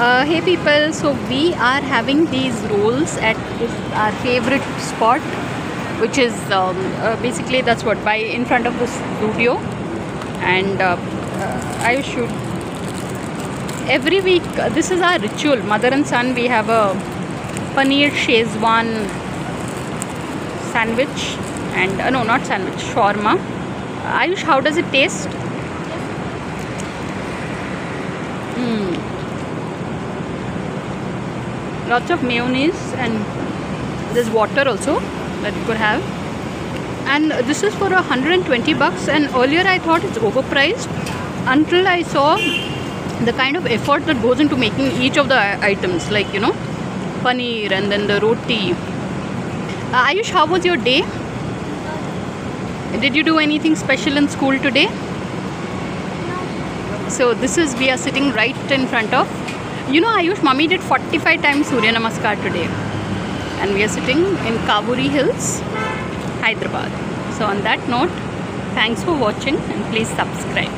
Hey people, so we are having these rolls at this our favorite spot, which is basically that's what by in front of the studio, and I should every week. This is our ritual. Mother and son, we have a paneer Shezwan sandwich, and no, not sandwich, shawarma. Ayush, how does it taste? Lots of mayonnaise, and there's water also that you could have. And this is for $120, and earlier I thought it's overpriced until I saw the kind of effort that goes into making each of the items, like, you know, paneer and then the roti. Ayush, how was your day? Did you do anything special in school today? So this is, we are sitting right in front of, you know, Ayush, Mummy did 45 times Surya Namaskar today, and we are sitting in Kavuri Hills, Hyderabad. So on that note, thanks for watching, and please subscribe.